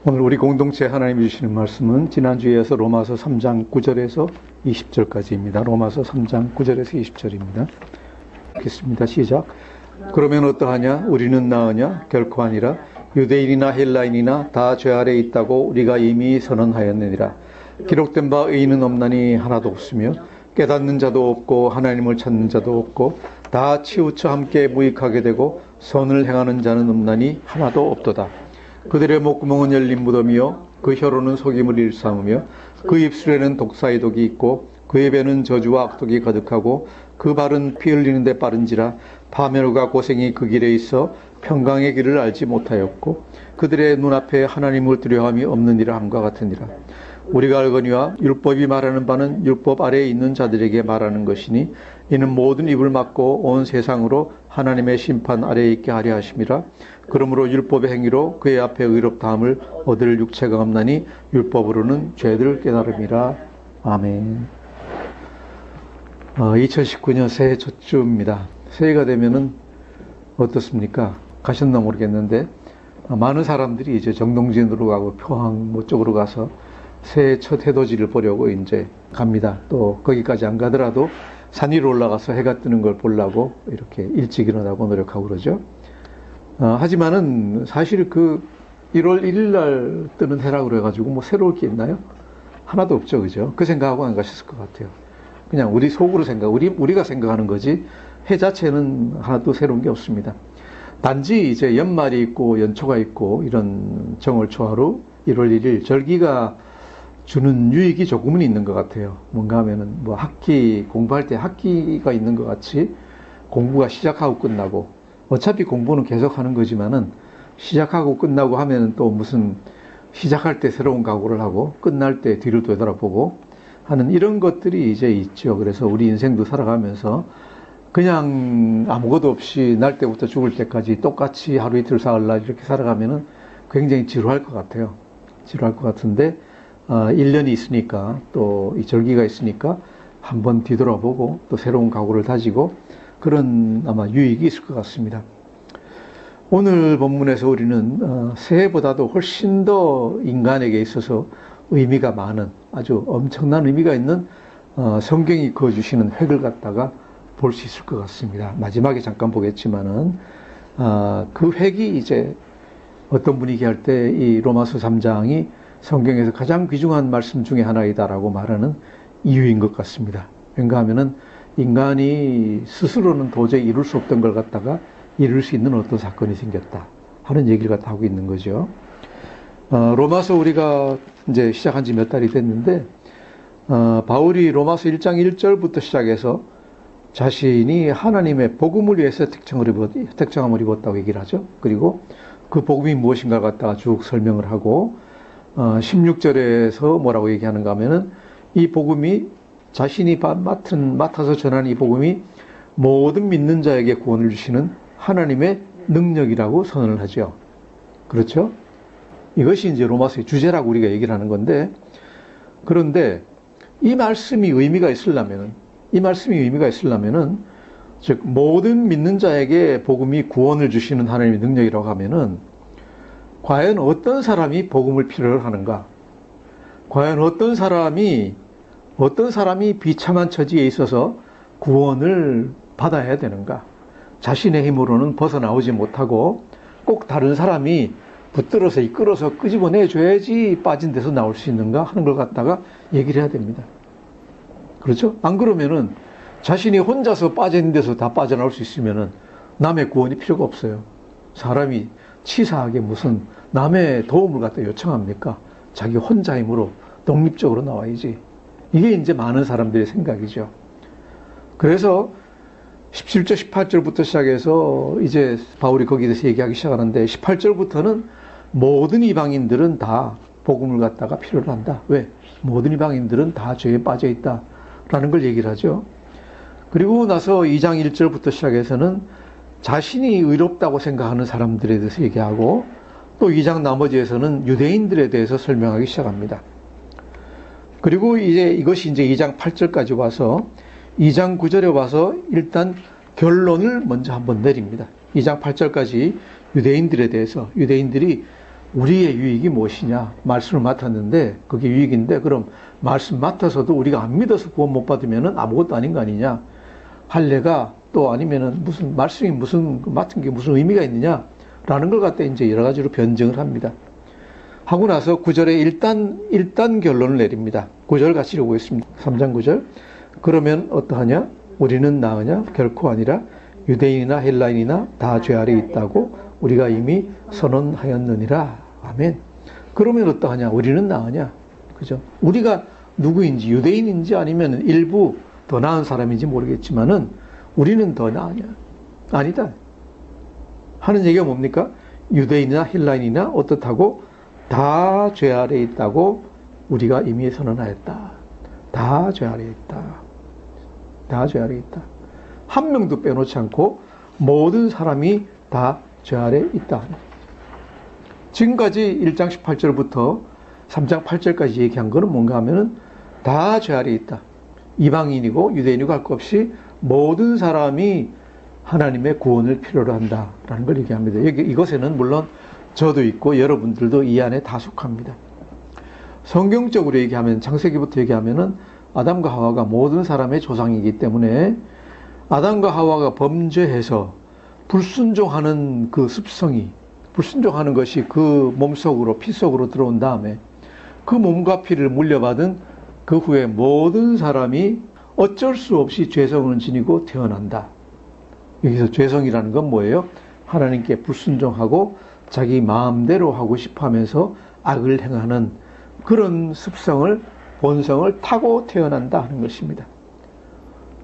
오늘 우리 공동체 하나님이 주시는 말씀은 지난주에 이어서 로마서 3장 9절에서 20절까지입니다. 로마서 3장 9절에서 20절입니다. 읽겠습니다. 시작. 그러면 어떠하냐? 우리는 나으냐? 결코 아니라 유대인이나 헬라인이나 다 죄 아래 있다고 우리가 이미 선언하였느니라. 기록된 바 의인은 없나니 하나도 없으며 깨닫는 자도 없고 하나님을 찾는 자도 없고 다 치우쳐 함께 무익하게 되고 선을 행하는 자는 없나니 하나도 없도다. 그들의 목구멍은 열린 무덤이요 그 혀로는 속임을 일삼으며 그 입술에는 독사의 독이 있고 그의 배는 저주와 악독이 가득하고 그 발은 피 흘리는 데 빠른지라 파멸과 고생이 그 길에 있어 평강의 길을 알지 못하였고 그들의 눈앞에 하나님을 두려움이 없느니라 함과 같으니라. 우리가 알거니와 율법이 말하는 바는 율법 아래에 있는 자들에게 말하는 것이니 이는 모든 입을 막고 온 세상으로 하나님의 심판 아래에 있게 하려 하심이라. 그러므로 율법의 행위로 그의 앞에 의롭다함을 얻을 육체가 없나니 율법으로는 죄를 깨달음이라. 아멘. 2019년 새해 첫 주입니다. 새해가 되면은 어떻습니까? 가셨나 모르겠는데 많은 사람들이 이제 정동진으로 가고 포항 쪽으로 가서 새해 첫 해돋이를 보려고 이제 갑니다. 또 거기까지 안 가더라도 산 위로 올라가서 해가 뜨는 걸 보려고 이렇게 일찍 일어나고 노력하고 그러죠. 하지만은 사실 그 1월 1일 날 뜨는 해라고 그래가지고 뭐 새로울 게 있나요? 하나도 없죠, 그죠? 그 생각하고 안 가셨을 것 같아요. 그냥 우리 속으로 우리가 생각하는 거지 해 자체는 하나도 새로운 게 없습니다. 단지 이제 연말이 있고 연초가 있고 이런 정월 초하루 1월 1일 절기가 주는 유익이 조금은 있는 것 같아요. 뭔가 하면은 뭐 공부할 때 학기가 있는 것 같이 공부가 시작하고 끝나고 어차피 공부는 계속 하는 거지만은 시작하고 끝나고 하면은 또 무슨 시작할 때 새로운 각오를 하고 끝날 때 뒤를 되돌아보고 하는 이런 것들이 이제 있죠. 그래서 우리 인생도 살아가면서 그냥 아무것도 없이 날 때부터 죽을 때까지 똑같이 하루 이틀 사흘날 이렇게 살아가면은 굉장히 지루할 것 같아요. 지루할 것 같은데 1년이 있으니까 또 이 절기가 있으니까 한번 뒤돌아보고 또 새로운 각오를 다지고 그런 아마 유익이 있을 것 같습니다. 오늘 본문에서 우리는 새해보다도 훨씬 더 인간에게 있어서 의미가 많은 아주 엄청난 의미가 있는 성경이 그어주시는 획을 갖다가 볼 수 있을 것 같습니다. 마지막에 잠깐 보겠지만은 그 획이 이제 어떤 분이 얘기할 때 이 로마서 3장이 성경에서 가장 귀중한 말씀 중에 하나이다라고 말하는 이유인 것 같습니다. 왜인가 하면은 인간이 스스로는 도저히 이룰 수 없던 걸 갖다가 이룰 수 있는 어떤 사건이 생겼다 하는 얘기를 갖다 하고 있는 거죠. 로마서 우리가 이제 시작한 지 몇 달이 됐는데 바울이 로마서 1장 1절부터 시작해서 자신이 하나님의 복음을 위해서 택정함을 입었다고 얘기를 하죠. 그리고 그 복음이 무엇인가를 갖다가 쭉 설명을 하고 16절에서 뭐라고 얘기하는가 하면은 이 복음이 자신이 맡아서 전하는 이 복음이 모든 믿는 자에게 구원을 주시는 하나님의 능력이라고 선언을 하죠. 그렇죠? 이것이 이제 로마서의 주제라고 우리가 얘기를 하는 건데, 그런데 이 말씀이 의미가 있으려면은, 즉 모든 믿는 자에게 복음이 구원을 주시는 하나님의 능력이라고 하면은 과연 어떤 사람이 복음을 필요로 하는가? 과연 어떤 사람이 비참한 처지에 있어서 구원을 받아야 되는가? 자신의 힘으로는 벗어나오지 못하고 꼭 다른 사람이 붙들어서 이끌어서 끄집어내줘야지 빠진 데서 나올 수 있는가 하는 걸 갖다가 얘기를 해야 됩니다. 그렇죠? 안 그러면은 자신이 혼자서 빠진 데서 다 빠져나올 수 있으면은 남의 구원이 필요가 없어요. 사람이 치사하게 무슨 남의 도움을 갖다 요청합니까? 자기 혼자 힘으로 독립적으로 나와야지. 이게 이제 많은 사람들의 생각이죠. 그래서 17절, 18절부터 시작해서 이제 바울이 거기에 대해서 얘기하기 시작하는데 18절부터는 모든 이방인들은 다 복음을 갖다가 필요로 한다. 왜? 모든 이방인들은 다 죄에 빠져 있다라는 걸 얘기를 하죠. 그리고 나서 2장 1절부터 시작해서는 자신이 의롭다고 생각하는 사람들에 대해서 얘기하고 또 2장 나머지에서는 유대인들에 대해서 설명하기 시작합니다. 그리고 이것이 이제 2장 8절까지 와서 2장 9절에 와서 일단 결론을 먼저 한번 내립니다. 2장 8절까지 유대인들에 대해서 유대인들이 우리의 유익이 무엇이냐? 말씀을 맡았는데 그게 유익인데 그럼 말씀 맡아서도 우리가 안 믿어서 구원 못 받으면 아무것도 아닌 거 아니냐? 할례가 또 아니면은 무슨 말씀이 무슨 맡은 게 무슨 의미가 있느냐라는 걸 갖다 이제 여러 가지로 변증을 합니다. 하고 나서 9절에 일단 결론을 내립니다. 9절 같이 읽어보겠습니다. 3장 9절. 그러면 어떠하냐? 우리는 나으냐? 결코 아니라 유대인이나 헬라인이나 다 죄 아래 있다고 우리가 이미 선언하였느니라. 아멘. 그러면 어떠하냐? 우리는 나으냐? 그죠? 우리가 누구인지 유대인인지 아니면 일부 더 나은 사람인지 모르겠지만은 우리는 더 나으냐? 아니다. 하는 얘기가 뭡니까? 유대인이나 헬라인이나 어떻다고 다 죄 아래 있다고 우리가 이미 선언하였다. 다 죄 아래 있다. 다 죄 아래 있다. 한 명도 빼놓지 않고 모든 사람이 다 죄 아래 있다. 지금까지 1장 18절부터 3장 8절까지 얘기한 거는 뭔가 하면은 다 죄 아래 있다. 이방인이고 유대인이고 할 것 없이 모든 사람이 하나님의 구원을 필요로 한다라는 걸 얘기합니다. 이것에는 물론 저도 있고 여러분들도 이 안에 다 속합니다. 성경적으로 얘기하면 창세기부터 얘기하면은 아담과 하와가 모든 사람의 조상이기 때문에 아담과 하와가 범죄해서 불순종하는 그 습성이 불순종하는 것이 그 몸속으로 피 속으로 들어온 다음에 그 몸과 피를 물려받은 그 후에 모든 사람이 어쩔 수 없이 죄성을 지니고 태어난다. 여기서 죄성이라는 건 뭐예요? 하나님께 불순종하고 자기 마음대로 하고 싶어 하면서 악을 행하는 그런 습성을 본성을 타고 태어난다 하는 것입니다.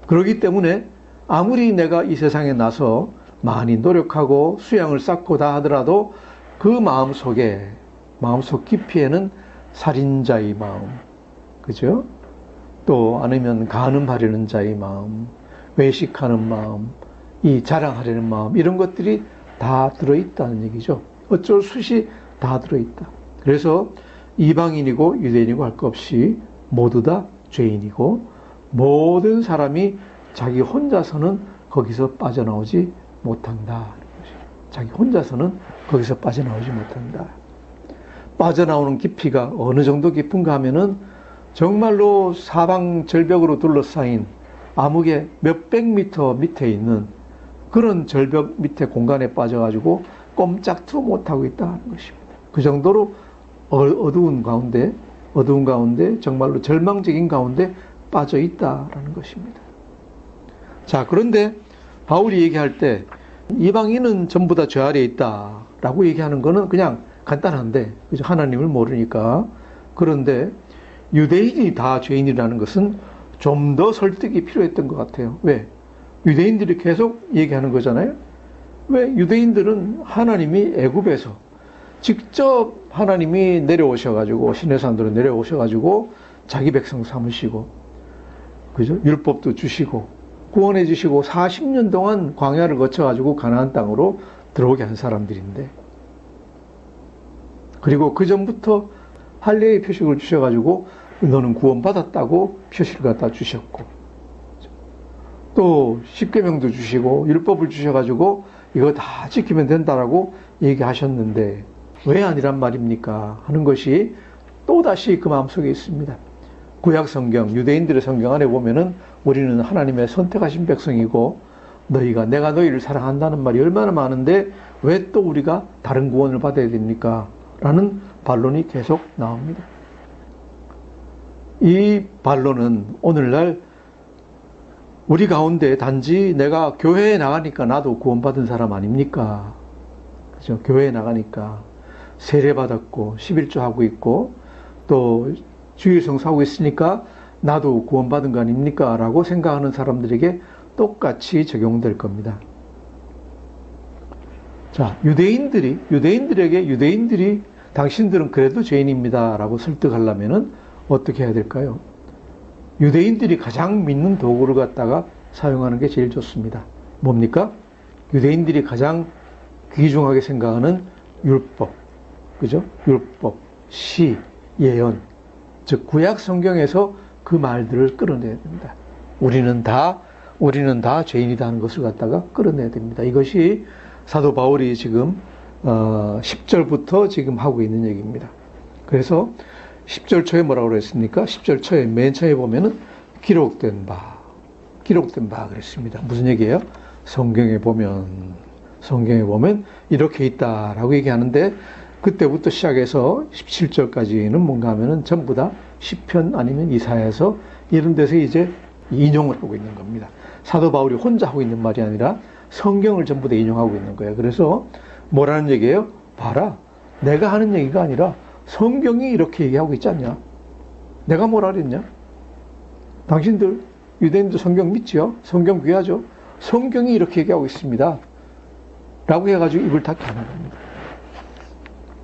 그렇기 때문에 아무리 내가 이 세상에 나서 많이 노력하고 수양을 쌓고 다 하더라도 그 마음속 깊이에는 살인자의 마음, 그죠? 또 아니면 간음하려는 자의 마음, 외식하는 마음, 이 자랑하려는 마음, 이런 것들이 다 들어있다는 얘기죠. 어쩔 수 없이 다 들어있다. 그래서 이방인이고 유대인이고 할 것 없이 모두 다 죄인이고 모든 사람이 자기 혼자서는 거기서 빠져나오지 못한다. 자기 혼자서는 거기서 빠져나오지 못한다. 빠져나오는 깊이가 어느 정도 깊은가 하면은 정말로 사방 절벽으로 둘러싸인 암흑의 몇백 미터 밑에 있는 그런 절벽 밑에 공간에 빠져가지고 꼼짝도 못하고 있다는 것입니다. 그 정도로 어두운 가운데 정말로 절망적인 가운데 빠져 있다라는 것입니다. 자, 그런데 바울이 얘기할 때 이방인은 전부 다 죄 아래에 있다라고 얘기하는 거는 그냥 간단한데, 그죠? 하나님을 모르니까. 그런데 유대인이 다 죄인이라는 것은 좀 더 설득이 필요했던 것 같아요. 왜? 유대인들이 계속 얘기하는 거잖아요. 왜? 유대인들은 하나님이 애굽에서 직접 하나님이 내려오셔가지고 시내산으로 내려오셔가지고 자기 백성 삼으시고, 그죠? 율법도 주시고 구원해 주시고 40년 동안 광야를 거쳐가지고 가나안 땅으로 들어오게 한 사람들인데, 그리고 그 전부터 할례의 표식을 주셔가지고 너는 구원받았다고 표시를 갖다 주셨고, 또 십계명도 주시고 율법을 주셔가지고 이거 다 지키면 된다라고 얘기하셨는데 왜 아니란 말입니까? 하는 것이 또다시 그 마음속에 있습니다. 구약 성경, 유대인들의 성경 안에 보면은 우리는 하나님의 선택하신 백성이고 내가 너희를 사랑한다는 말이 얼마나 많은데 왜 또 우리가 다른 구원을 받아야 됩니까? 라는 반론이 계속 나옵니다. 이 반론은 오늘날 우리 가운데 단지 내가 교회에 나가니까 나도 구원받은 사람 아닙니까? 그죠? 교회에 나가니까 세례받았고 11조 하고 있고 또 주일 성수하고 있으니까 나도 구원받은 거 아닙니까? 라고 생각하는 사람들에게 똑같이 적용될 겁니다. 자, 유대인들이 당신들은 그래도 죄인입니다 라고 설득하려면은 어떻게 해야 될까요? 유대인들이 가장 믿는 도구를 갖다가 사용하는 게 제일 좋습니다. 뭡니까? 유대인들이 가장 귀중하게 생각하는 율법, 그죠? 율법, 시, 예언, 즉 구약 성경에서 그 말들을 끌어내야 됩니다. 우리는 다 죄인이라는 것을 갖다가 끌어내야 됩니다. 이것이 사도 바울이 지금 10절부터 지금 하고 있는 얘기입니다. 그래서 10절 초에 뭐라고 그랬습니까? 10절 초에 맨 처음에 보면은 기록된 바 그랬습니다. 무슨 얘기예요? 성경에 보면 이렇게 있다라고 얘기하는데, 그때부터 시작해서 17절까지는 뭔가 하면은 전부 다 시편 아니면 이사야서 이런 데서 이제 인용을 하고 있는 겁니다. 사도 바울이 혼자 하고 있는 말이 아니라 성경을 전부 다 인용하고 있는 거예요. 그래서 뭐라는 얘기예요? 봐라, 내가 하는 얘기가 아니라 성경이 이렇게 얘기하고 있지 않냐? 내가 뭐라 그랬냐? 당신들 유대인들 성경 믿지요? 성경 귀하죠? 성경이 이렇게 얘기하고 있습니다 라고 해가지고 입을 닫게 하는 겁니다.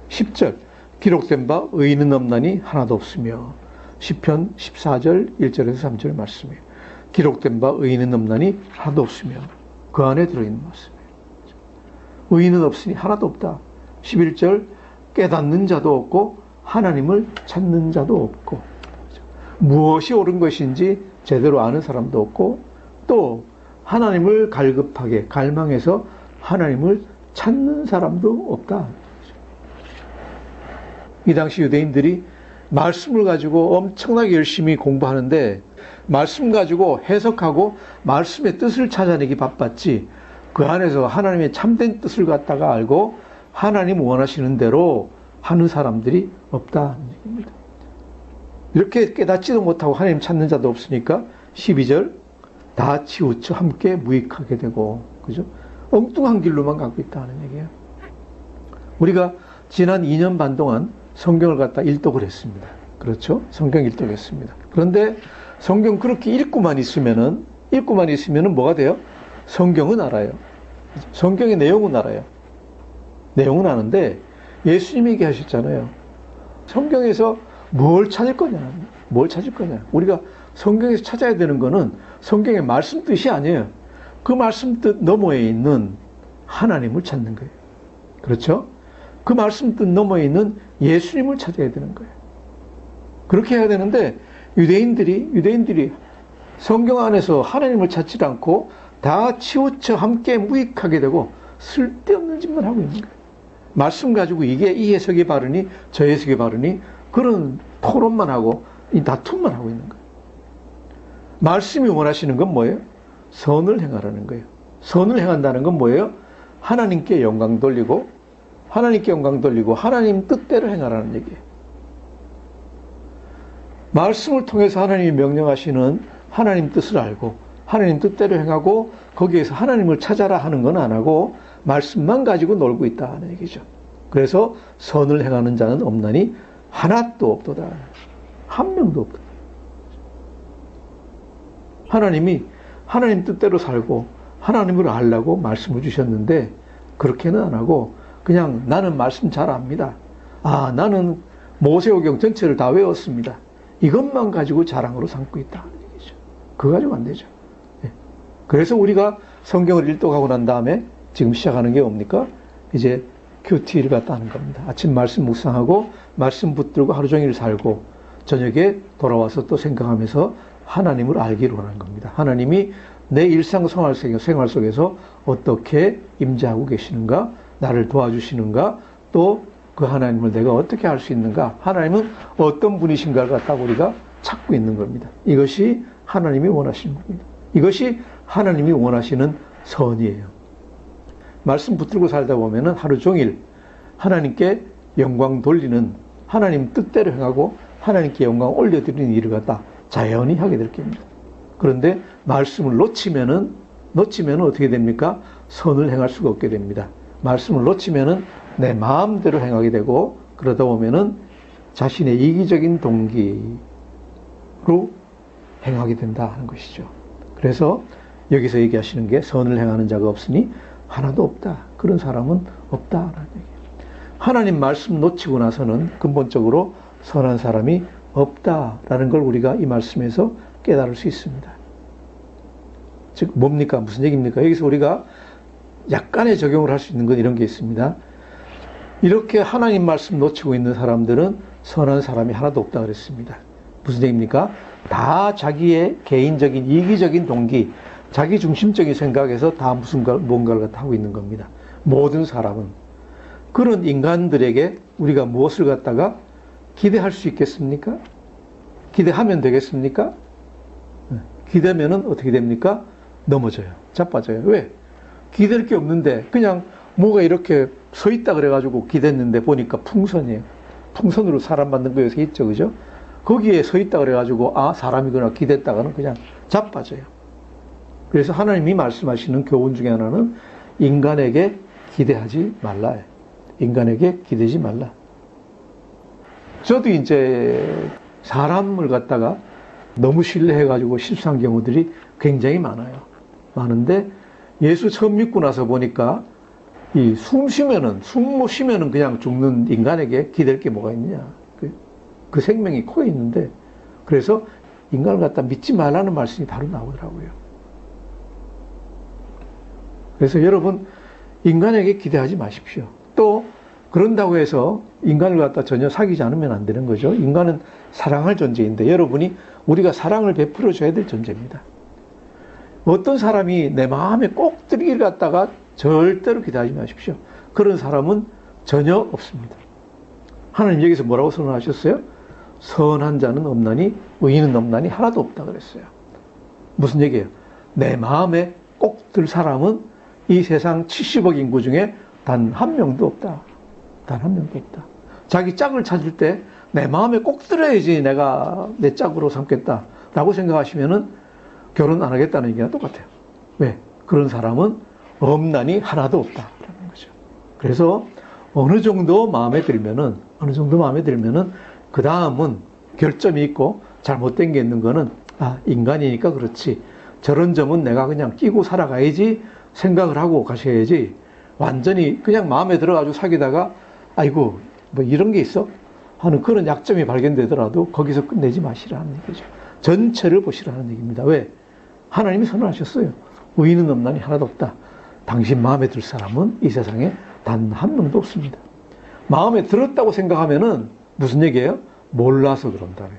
10절 기록된 바 의인은 없나니 하나도 없으며, 시편 14절 1절에서 3절 말씀이에요. 기록된 바 의인은 없나니 하나도 없으며, 그 안에 들어있는 말씀이에요. 의인은 없으니 하나도 없다. 11절 깨닫는 자도 없고 하나님을 찾는 자도 없고, 무엇이 옳은 것인지 제대로 아는 사람도 없고, 또 하나님을 갈급하게 갈망해서 하나님을 찾는 사람도 없다. 이 당시 유대인들이 말씀을 가지고 엄청나게 열심히 공부하는데, 말씀 가지고 해석하고 말씀의 뜻을 찾아내기 바빴지, 그 안에서 하나님의 참된 뜻을 갖다가 알고 하나님 원하시는 대로 하는 사람들이 없다는 얘기입니다. 이렇게 깨닫지도 못하고 하나님 찾는 자도 없으니까 12절 다 치우쳐 함께 무익하게 되고, 그죠? 엉뚱한 길로만 가고 있다는 얘기예요. 우리가 지난 2년 반 동안 성경을 갖다 일독을 했습니다. 그렇죠? 성경 일독했습니다. 그런데 성경 그렇게 읽고만 있으면은 뭐가 돼요? 성경은 알아요. 성경의 내용은 알아요. 내용은 아는데 예수님이 얘기하셨잖아요. 성경에서 뭘 찾을 거냐? 우리가 성경에서 찾아야 되는 거는 성경의 말씀 뜻이 아니에요. 그 말씀 뜻 너머에 있는 하나님을 찾는 거예요. 그렇죠? 그 말씀 뜻 너머에 있는 예수님을 찾아야 되는 거예요. 그렇게 해야 되는데 유대인들이 성경 안에서 하나님을 찾지 않고 다 치우쳐 함께 무익하게 되고 쓸데없는 짓만 하고 있는 거예요. 말씀 가지고 이게 이 해석이 바르니 저 해석이 바르니 그런 토론만 하고 이 다툼만 하고 있는 거예요. 말씀이 원하시는 건 뭐예요? 선을 행하라는 거예요. 선을 행한다는 건 뭐예요? 하나님께 영광 돌리고 하나님 뜻대로 행하라는 얘기예요. 말씀을 통해서 하나님이 명령하시는 하나님 뜻을 알고 하나님 뜻대로 행하고 거기에서 하나님을 찾아라 하는 건 안 하고 말씀만 가지고 놀고 있다는 얘기죠. 그래서 선을 행하는 자는 없나니 하나도 없도다. 한 명도 없다. 하나님이 하나님 뜻대로 살고 하나님을 알라고 말씀을 주셨는데 그렇게는 안 하고 그냥 나는 말씀 잘 압니다. 나는 모세오경 전체를 다 외웠습니다. 이것만 가지고 자랑으로 삼고 있다는 얘기죠. 그거 가지고 안 되죠. 그래서 우리가 성경을 일독하고 난 다음에 지금 시작하는 게 뭡니까? 이제 큐티를 갖다 하는 겁니다. 아침 말씀 묵상하고 말씀 붙들고 하루 종일 살고 저녁에 돌아와서 또 생각하면서 하나님을 알기로 하는 겁니다. 하나님이 내 일상 생활 속에서 어떻게 임재하고 계시는가, 나를 도와주시는가, 또 그 하나님을 내가 어떻게 알 수 있는가, 하나님은 어떤 분이신가를 갖다가 우리가 찾고 있는 겁니다. 이것이 하나님이 원하시는 겁니다. 이것이 하나님이 원하시는 선이에요. 말씀 붙들고 살다 보면은 하루 종일 하나님께 영광 돌리는, 하나님 뜻대로 행하고 하나님께 영광 올려드리는 일을 갖다 자연히 하게 될 겁니다. 그런데 말씀을 놓치면은 어떻게 됩니까? 선을 행할 수가 없게 됩니다. 말씀을 놓치면은 내 마음대로 행하게 되고 그러다 보면은 자신의 이기적인 동기로 행하게 된다 하는 것이죠. 그래서 여기서 얘기하시는 게 선을 행하는 자가 없으니 하나도 없다. 그런 사람은 없다라는 얘기예요. 하나님 말씀 놓치고 나서는 근본적으로 선한 사람이 없다라는 걸 우리가 이 말씀에서 깨달을 수 있습니다. 즉 뭡니까? 무슨 얘기입니까? 여기서 우리가 약간의 적용을 할 수 있는 건 이런 게 있습니다. 이렇게 하나님 말씀 놓치고 있는 사람들은 선한 사람이 하나도 없다 그랬습니다. 무슨 얘기입니까? 다 자기의 개인적인 이기적인 동기, 자기 중심적인 생각에서 다 뭔가를 하고 있는 겁니다. 모든 사람은 그런 인간들에게 우리가 무엇을 갖다가 기대할 수 있겠습니까? 기대하면 되겠습니까? 기대면은 어떻게 됩니까? 넘어져요. 자빠져요. 왜? 기댈 게 없는데 그냥 뭐가 이렇게 서 있다 그래가지고 기댔는데 보니까 풍선이에요. 풍선으로 사람 만든 거 여기서 있죠. 그죠? 거기에 서 있다 그래가지고 아, 사람이구나 기댔다가는 그냥 자빠져요. 그래서 하나님이 말씀하시는 교훈 중에 하나는 인간에게 기대하지 말라. 인간에게 기대지 말라. 저도 이제 사람을 갖다가 너무 신뢰해가지고 실수한 경우들이 굉장히 많아요. 많은데 예수 처음 믿고 나서 보니까 이 숨 못 쉬면은 그냥 죽는 인간에게 기댈 게 뭐가 있냐. 그 생명이 코에 있는데 그래서 인간을 갖다 믿지 말라는 말씀이 바로 나오더라고요. 그래서 여러분 인간에게 기대하지 마십시오. 또 그런다고 해서 인간을 갖다 전혀 사귀지 않으면 안 되는 거죠. 인간은 사랑할 존재인데 여러분이 우리가 사랑을 베풀어 줘야 될 존재입니다. 어떤 사람이 내 마음에 꼭 들이기를 갖다가 절대로 기대하지 마십시오. 그런 사람은 전혀 없습니다. 하나님 여기서 뭐라고 선언하셨어요? 선한 자는 없나니 의인은 없나니 하나도 없다 그랬어요. 무슨 얘기예요? 내 마음에 꼭 들 사람은 이 세상 70억 인구 중에 단 한 명도 없다. 단 한 명도 없다. 자기 짝을 찾을 때 내 마음에 꼭 들어야지 내가 내 짝으로 삼겠다 라고 생각하시면은 결혼 안 하겠다는 얘기랑 똑같아요. 왜? 그런 사람은 없나니 하나도 없다라는 거죠. 그래서 어느 정도 마음에 들면은 그 다음은 결점이 있고 잘못된 게 있는 거는 아, 인간이니까 그렇지. 저런 점은 내가 그냥 끼고 살아가야지 생각을 하고 가셔야지 완전히 그냥 마음에 들어가지고 사귀다가 아이고 뭐 이런 게 있어? 하는 그런 약점이 발견되더라도 거기서 끝내지 마시라는 얘기죠. 전체를 보시라는 얘기입니다. 왜? 하나님이 선언하셨어요. 의인은 없나니 하나도 없다. 당신 마음에 들 사람은 이 세상에 단 한 명도 없습니다. 마음에 들었다고 생각하면은 무슨 얘기예요? 몰라서 그런다네.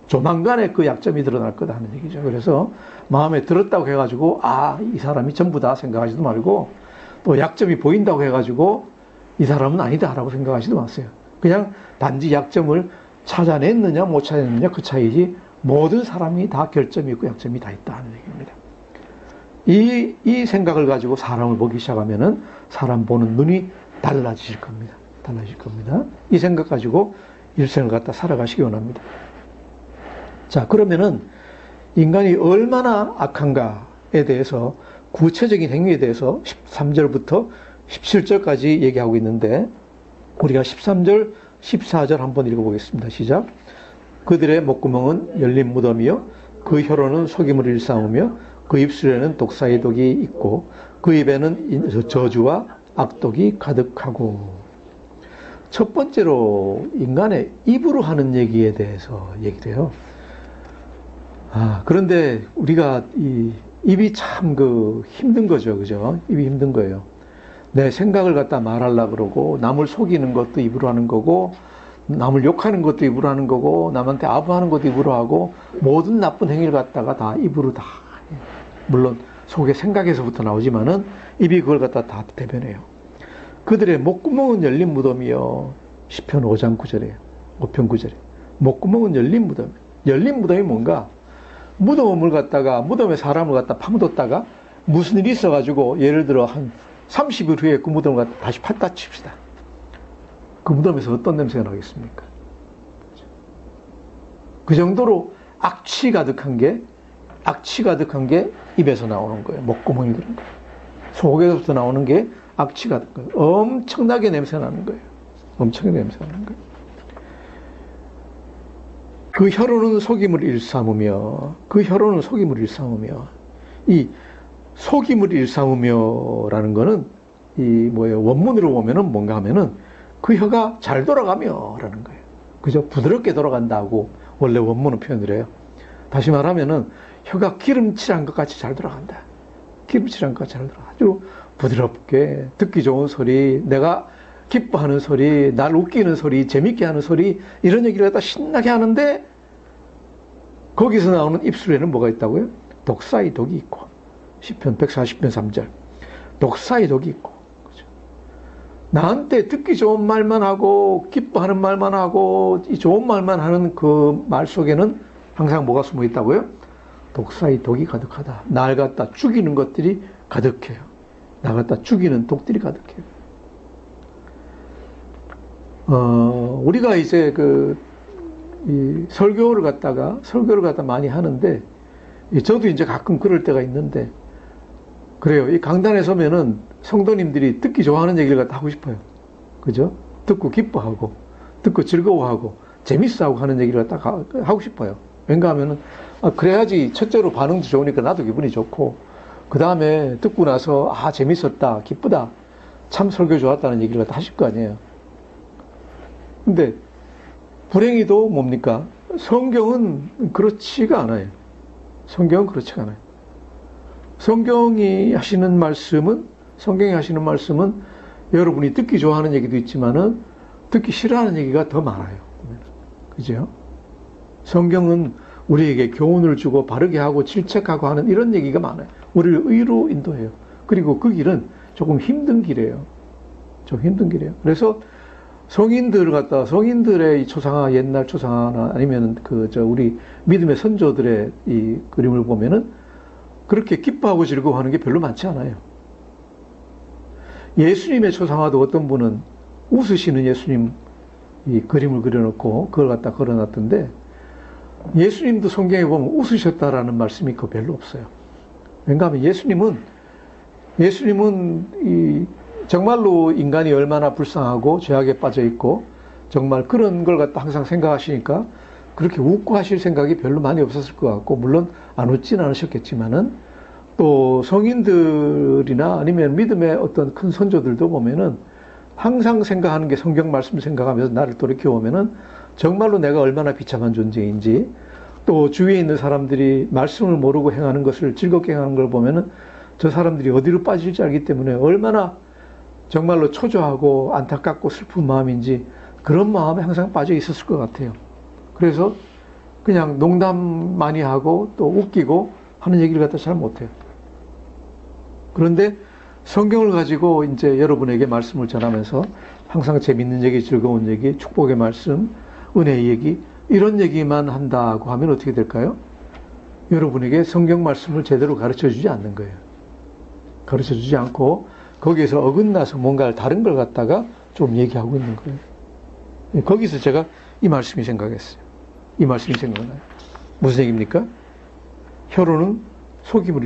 조만간에 그 약점이 드러날 거다 하는 얘기죠. 그래서 마음에 들었다고 해가지고 아, 이 사람이 전부다 생각하지도 말고 또 약점이 보인다고 해가지고 이 사람은 아니다 라고 생각하지도 마세요. 그냥 단지 약점을 찾아냈느냐 못 찾아냈느냐 그 차이지 모든 사람이 다 결점이 있고 약점이 다 있다 하는 얘기입니다. 이 생각을 가지고 사람을 보기 시작하면은 사람 보는 눈이 달라질 겁니다. 이 생각 가지고 일생을 갖다 살아가시기 원합니다. 자, 그러면은 인간이 얼마나 악한가에 대해서 구체적인 행위에 대해서 13절부터 17절까지 얘기하고 있는데 우리가 13절, 14절 한번 읽어보겠습니다. 시작. 그들의 목구멍은 열린 무덤이요 그 혀로는 속임을 일삼으며 그 입술에는 독사의 독이 있고 그 입에는 저주와 악독이 가득하고. 첫 번째로 인간의 입으로 하는 얘기에 대해서 얘기를 해요. 그런데 우리가 이 입이 참 힘든 거죠. 그죠? 입이 힘든 거예요. 내 생각을 갖다 말하려고 그러고 남을 속이는 것도 입으로 하는 거고 남을 욕하는 것도 입으로 하는 거고 남한테 아부하는 것도 입으로 하고 모든 나쁜 행위를 갖다가 다 입으로 다 해요. 물론 속의 생각에서부터 나오지만은 입이 그걸 갖다 다 대변해요. 그들의 목구멍은 열린 무덤이요. 시편 5장 9절에 5편 9절에 목구멍은 열린 무덤. 열린 무덤이 뭔가? 무덤을 갖다가 무덤에 사람을 갖다 파묻었다가 무슨 일이 있어가지고 예를 들어 한 30일 후에 그 무덤을 갖다 다시 팠다 칩시다. 그 무덤에서 어떤 냄새가 나겠습니까? 그 정도로 악취 가득한 게 입에서 나오는 거예요. 목구멍이 그런 거예요. 속에서부터 나오는 게 악취 가득한 거예요. 엄청나게 냄새 나는 거예요. 엄청나게 냄새 나는 거예요. 그 혀로는 속임을 일삼으며 이 속임을 일삼으며라는 거는 원문으로 보면은 뭔가 하면은 그 혀가 잘 돌아가며라는 거예요. 그죠? 부드럽게 돌아간다고 원래 원문은 표현을 해요. 다시 말하면은 혀가 기름칠한 것 같이 잘 돌아간다. 기름칠한 것 같이 잘 돌아가. 아주 부드럽게 듣기 좋은 소리, 내가 기뻐하는 소리, 날 웃기는 소리, 재밌게 하는 소리 이런 얘기를 갖다 신나게 하는데 거기서 나오는 입술에는 뭐가 있다고요? 독사의 독이 있고 시편 140편 3절 독사의 독이 있고 그렇죠? 나한테 듣기 좋은 말만 하고 기뻐하는 말만 하고 이 좋은 말만 하는 그 말 속에는 항상 뭐가 숨어 있다고요? 독사의 독이 가득하다. 날 갖다 죽이는 것들이 가득해요. 날 갖다 죽이는 독들이 가득해요. 우리가 이제 이 설교를 갖다 많이 하는데, 저도 이제 가끔 그럴 때가 있는데, 그래요. 이 강단에 서면은 성도님들이 듣기 좋아하는 얘기를 갖다 하고 싶어요. 그죠? 듣고 기뻐하고, 듣고 즐거워하고, 재밌어하고 하는 얘기를 갖다 하고 싶어요. 왠가 하면은, 그래야지 첫째로 반응도 좋으니까 나도 기분이 좋고, 그 다음에 듣고 나서, 재밌었다, 기쁘다, 참 설교 좋았다는 얘기를 갖다 하실 거 아니에요. 근데, 불행히도 뭡니까? 성경은 그렇지가 않아요. 성경은 그렇지가 않아요. 성경이 하시는 말씀은 여러분이 듣기 좋아하는 얘기도 있지만은 듣기 싫어하는 얘기가 더 많아요. 그죠? 성경은 우리에게 교훈을 주고 바르게 하고 질책하고 하는 이런 얘기가 많아요. 우리를 의로 인도해요. 그리고 그 길은 조금 힘든 길이에요. 좀 힘든 길이에요. 그래서 성인들의 이 초상화, 옛날 초상화나 아니면 우리 믿음의 선조들의 이 그림을 보면은 그렇게 기뻐하고 즐거워하는 게 별로 많지 않아요. 예수님의 초상화도 어떤 분은 웃으시는 예수님 이 그림을 그려놓고 그걸 갖다 걸어놨던데, 예수님도 성경에 보면 웃으셨다라는 말씀이 별로 없어요. 왜냐하면 예수님은 정말로 인간이 얼마나 불쌍하고 죄악에 빠져 있고 정말 그런 걸 갖다 항상 생각하시니까 그렇게 웃고 하실 생각이 별로 많이 없었을 것 같고, 물론 안 웃진 않으셨겠지만은, 또 성인들이나 아니면 믿음의 어떤 큰 선조들도 보면은 항상 생각하는 게 성경 말씀 생각하면서 나를 돌이켜보면은 정말로 내가 얼마나 비참한 존재인지, 또 주위에 있는 사람들이 말씀을 모르고 행하는 것을 즐겁게 행하는 걸 보면은 저 사람들이 어디로 빠질지 알기 때문에 얼마나 정말로 초조하고 안타깝고 슬픈 마음인지 그런 마음에 항상 빠져 있었을 것 같아요. 그래서 그냥 농담 많이 하고 또 웃기고 하는 얘기를 갖다 잘 못해요. 그런데 성경을 가지고 이제 여러분에게 말씀을 전하면서 항상 재밌는 얘기, 즐거운 얘기, 축복의 말씀, 은혜의 얘기, 이런 얘기만 한다고 하면 어떻게 될까요? 여러분에게 성경 말씀을 제대로 가르쳐 주지 않는 거예요. 가르쳐 주지 않고 거기에서 어긋나서 뭔가 다른 걸 갖다가 좀 얘기하고 있는 거예요. 거기서 제가 이 말씀이 생각했어요. 이 말씀이 생각나요. 무슨 얘기입니까? 혀로는 속임을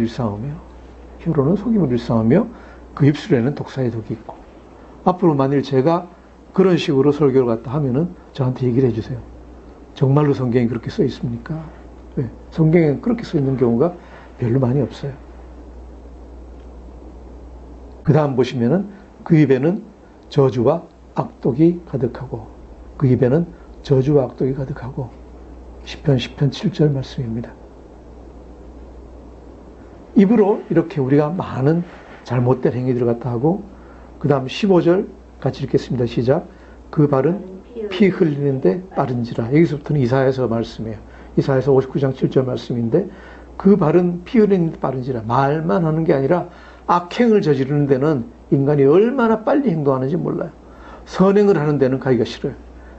일삼으며 그 입술에는 독사의 독이 있고. 앞으로 만일 제가 그런 식으로 설교를 갖다 하면은 저한테 얘기를 해주세요. 정말로 성경에 그렇게 써 있습니까? 네. 성경에 그렇게 써 있는 경우가 별로 많이 없어요. 그 다음 보시면은 그 입에는 저주와 악독이 가득하고, 그 입에는 저주와 악독이 가득하고, 시편 7절 말씀입니다. 입으로 이렇게 우리가 많은 잘못된 행위들을 갖다 하고, 그 다음 15절 같이 읽겠습니다. 시작. 그 발은 피 흘리는데 빠른지라. 여기서부터는 이사야서 말씀이에요. 이사야서 59장 7절 말씀인데, 그 발은 피 흘리는데 빠른지라. 말만 하는 게 아니라 악행을 저지르는 데는 인간이 얼마나 빨리 행동하는지 몰라요. 선행을 하는 데는 가기가 싫어요.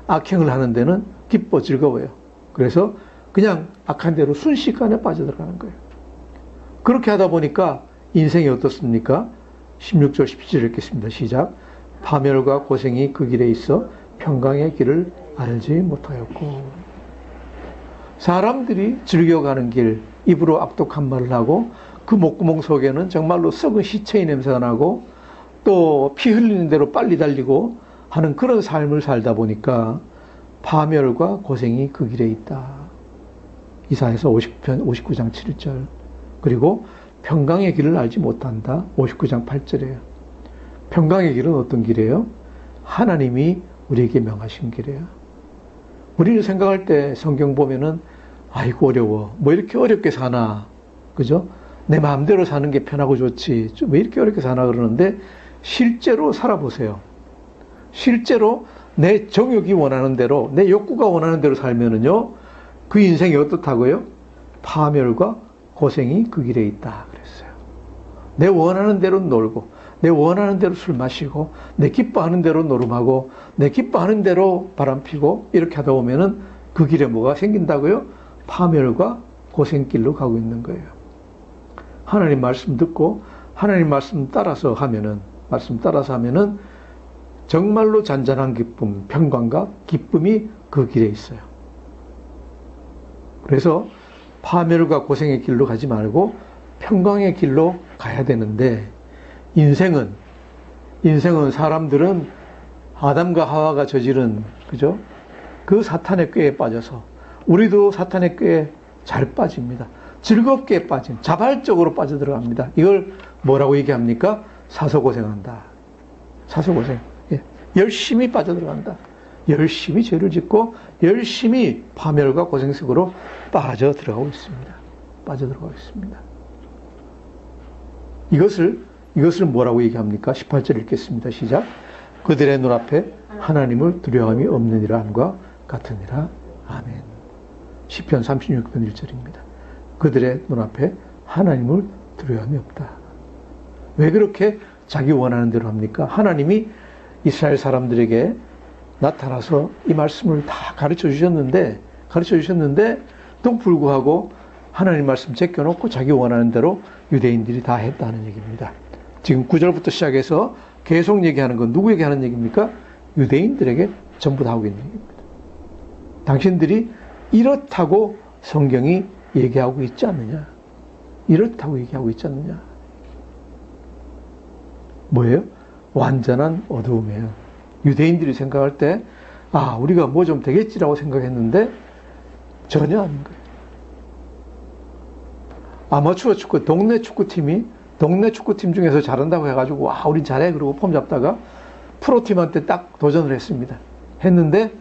악행을 하는 데는 기뻐 즐거워요. 그래서 그냥 악한 대로 순식간에 빠져들어가는 거예요. 그렇게 하다 보니까 인생이 어떻습니까? 16절 17절 읽겠습니다. 시작. 파멸과 고생이 그 길에 있어 평강의 길을 알지 못하였고. 사람들이 즐겨가는 길, 입으로 악독한 말을 하고 그 목구멍 속에는 정말로 썩은 시체의 냄새가 나고 또 피 흘리는 대로 빨리 달리고 하는 그런 삶을 살다 보니까 파멸과 고생이 그 길에 있다. 이사야서 59장 7절. 그리고 평강의 길을 알지 못한다. 59장 8절이에요. 평강의 길은 어떤 길이에요? 하나님이 우리에게 명하신 길이에요. 우리를 생각할 때 성경 보면은 아이고 어려워. 뭐 이렇게 어렵게 사나. 그죠? 내 마음대로 사는 게 편하고 좋지. 왜 이렇게 어렵게 사나 그러는데 실제로 살아보세요. 실제로 내 정욕이 원하는 대로, 내 욕구가 원하는 대로 살면은요, 그 인생이 어떻다고요? 파멸과 고생이 그 길에 있다 그랬어요. 내 원하는 대로 놀고, 내 원하는 대로 술 마시고 내 기뻐하는 대로 노름하고 내 기뻐하는 대로 바람피고 이렇게 하다 보면은 그 길에 뭐가 생긴다고요? 파멸과 고생길로 가고 있는 거예요. 하나님 말씀 듣고 하나님 말씀 따라서 하면은 정말로 잔잔한 기쁨, 평강과 기쁨이 그 길에 있어요. 그래서 파멸과 고생의 길로 가지 말고 평강의 길로 가야 되는데 인생은 사람들은 아담과 하와가 저지른 그죠? 그 사탄의 꾀에 빠져서 우리도 사탄의 꾀에 잘 빠집니다. 즐겁게 빠진 자발적으로 빠져들어갑니다. 이걸 뭐라고 얘기합니까? 사서고생한다. 사서고생. 예. 열심히 빠져들어간다. 열심히 죄를 짓고 열심히 파멸과 고생 속으로 빠져들어가고 있습니다. 빠져들어가고 있습니다. 이것을 뭐라고 얘기합니까? 18절 읽겠습니다. 시작. 그들의 눈앞에 하나님을 두려움이 없느니라 함과 같으니라. 아멘. 시편 36편 1절입니다. 그들의 눈앞에 하나님을 두려움이 없다. 왜 그렇게 자기 원하는 대로 합니까? 하나님이 이스라엘 사람들에게 나타나서 이 말씀을 다 가르쳐 주셨는데 또 불구하고 하나님 말씀 제껴놓고 자기 원하는 대로 유대인들이 다 했다는 얘기입니다. 지금 9절부터 시작해서 계속 얘기하는 건 누구에게 하는 얘기입니까? 유대인들에게 전부 다 하고 있는 얘기입니다. 당신들이 이렇다고 성경이 얘기하고 있지 않느냐? 이렇다고 얘기하고 있지 않느냐? 뭐예요? 완전한 어두움이에요. 유대인들이 생각할 때 우리가 뭐 좀 되겠지라고 생각했는데 전혀 아닌 거예요. 아마추어 축구, 동네 축구팀 중에서 잘한다고 해가지고 우린 잘해 그러고 폼 잡다가 프로팀한테 딱 도전을 했습니다. 했는데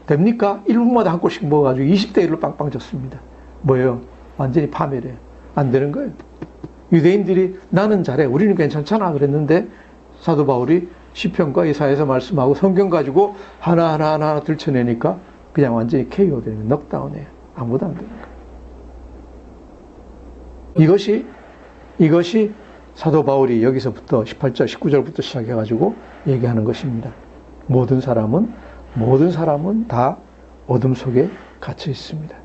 됩니까? 1분마다 한 골씩 먹어가지고 20대 1로 빵빵 졌습니다. 뭐예요? 완전히 파멸이에요. 안 되는 거예요. 유대인들이 나는 잘해, 우리는 괜찮잖아 그랬는데 사도 바울이 시편과 이사야에서 말씀하고 성경 가지고 하나하나 들춰내니까 그냥 완전히 KO 되는 넉다운이에요. 아무도 안 되는 거예요. 이것이 사도 바울이 여기서부터 18절, 19절부터 시작해가지고 얘기하는 것입니다. 모든 사람은 다 어둠 속에 갇혀 있습니다.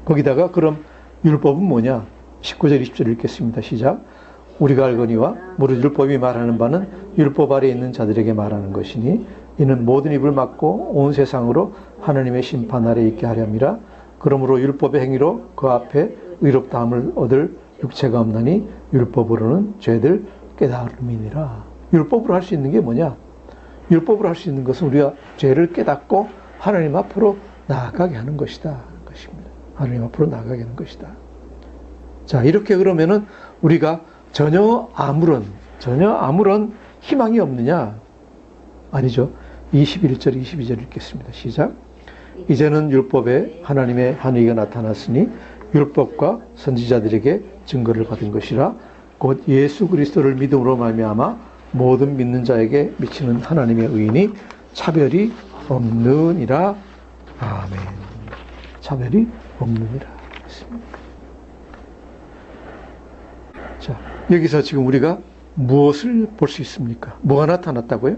거기다가 그럼 율법은 뭐냐? 19절, 20절 읽겠습니다. 시작. 우리가 알거니와 무릇 율법이 말하는 바는 율법 아래에 있는 자들에게 말하는 것이니 이는 모든 입을 막고 온 세상으로 하나님의 심판 아래에 있게 하렵니다. 그러므로 율법의 행위로 그 앞에 의롭다함을 얻을 육체가 없나니 율법으로는 죄들 깨달음이니라. 율법으로 할 수 있는 게 뭐냐? 율법으로 할 수 있는 것은 우리가 죄를 깨닫고 하나님 앞으로 나아가게 하는 것이다. 하나님 앞으로 나아가게 하는 것이다. 자, 이렇게 그러면은 우리가 전혀 아무런 희망이 없느냐? 아니죠. 21절, 22절 읽겠습니다. 시작. 이제는 율법에 하나님의 한 의가 나타났으니 율법과 선지자들에게 증거를 받은 것이라 곧 예수 그리스도를 믿음으로 말미암아 모든 믿는 자에게 미치는 하나님의 의인이 차별이 없느니라. 아멘. 차별이 없느니라. 자, 여기서 지금 우리가 무엇을 볼 수 있습니까? 뭐가 나타났다고요?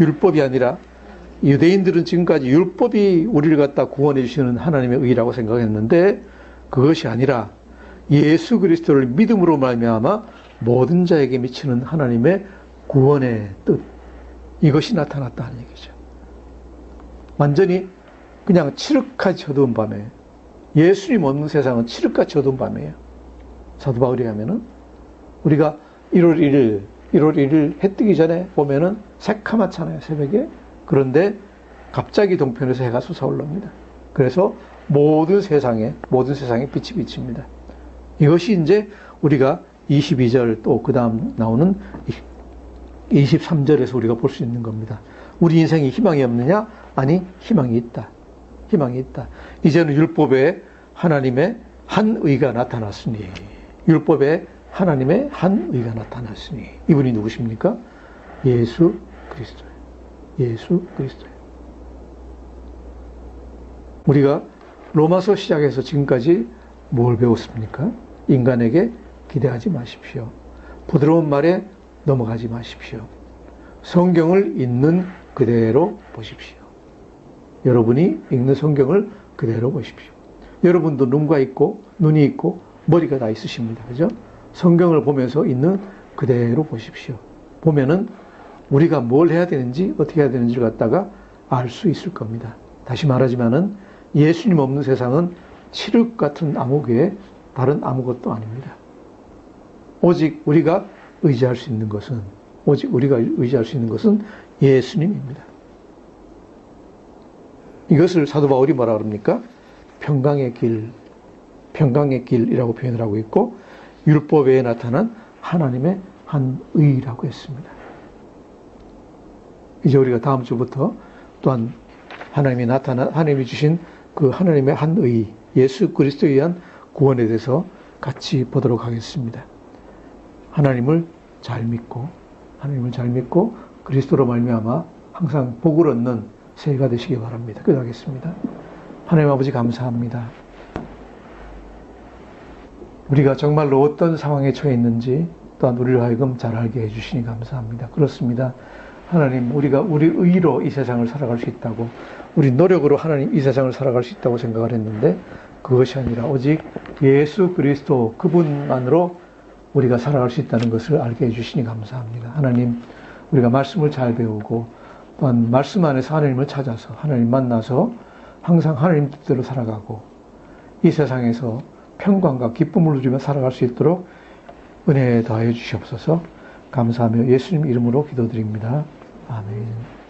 율법이 아니라 유대인들은 지금까지 율법이 우리를 갖다 구원해 주시는 하나님의 의라고 생각했는데 그것이 아니라 예수 그리스도를 믿음으로 말미암아 모든 자에게 미치는 하나님의 구원의 뜻, 이것이 나타났다는 얘기죠. 완전히 그냥 칠흑같이 어두운 밤에, 예수님 없는 세상은 칠흑같이 어두운 밤이에요. 사도 바울이 하면은 우리가 1월 1일 해 뜨기 전에 보면은 새카맣잖아요, 새벽에. 그런데 갑자기 동편에서 해가 솟아올라옵니다. 그래서 모든 세상에 빛이 비칩니다. 이것이 이제 우리가 22절 또 그 다음 나오는 23절에서 우리가 볼 수 있는 겁니다. 우리 인생에 희망이 없느냐? 아니, 희망이 있다. 희망이 있다. 이제는 율법에 하나님의 한 의가 나타났으니, 율법에 하나님의 한 의가 나타났으니, 이분이 누구십니까? 예수 그리스도예요. 예수 그리스도예요. 우리가 로마서 시작해서 지금까지 뭘 배웠습니까? 인간에게 기대하지 마십시오. 부드러운 말에 넘어가지 마십시오. 성경을 있는 그대로 보십시오. 여러분이 읽는 성경을 그대로 보십시오. 여러분도 눈과 있고 눈이 있고 머리가 다 있으십니다. 그죠? 성경을 보면서 있는 그대로 보십시오. 보면은 우리가 뭘 해야 되는지 어떻게 해야 되는지를 갖다가 알 수 있을 겁니다. 다시 말하지만은 예수님 없는 세상은 칠흑 같은 암흑 외에 다른 아무것도 아닙니다. 오직 우리가 의지할 수 있는 것은 예수님입니다. 이것을 사도 바울이 뭐라 그럽니까? 평강의 길이라고 표현을 하고 있고 율법 외에 나타난 하나님의 한 의라고 했습니다. 이제 우리가 다음 주부터 또한 하나님이 주신 그 하나님의 한 의, 예수 그리스도에 의한 구원에 대해서 같이 보도록 하겠습니다. 하나님을 잘 믿고 그리스도로 말미암아 항상 복을 얻는 새해가 되시기 바랍니다. 기도하겠습니다. 하나님 아버지 감사합니다. 우리가 정말로 어떤 상황에 처해 있는지 또한 우리를 하여금 잘 알게 해주시니 감사합니다. 그렇습니다. 하나님, 우리가 우리 의로 이 세상을 살아갈 수 있다고, 우리 노력으로 하나님 이 세상을 살아갈 수 있다고 생각을 했는데 그것이 아니라 오직 예수 그리스도 그분만으로 우리가 살아갈 수 있다는 것을 알게 해주시니 감사합니다. 하나님, 우리가 말씀을 잘 배우고 또한 말씀 안에서 하나님을 찾아서 하나님 만나서 항상 하나님 뜻대로 살아가고 이 세상에서 평강과 기쁨을 누리며 살아갈 수 있도록 은혜 더하여 주시옵소서. 감사하며 예수님 이름으로 기도드립니다. 아멘.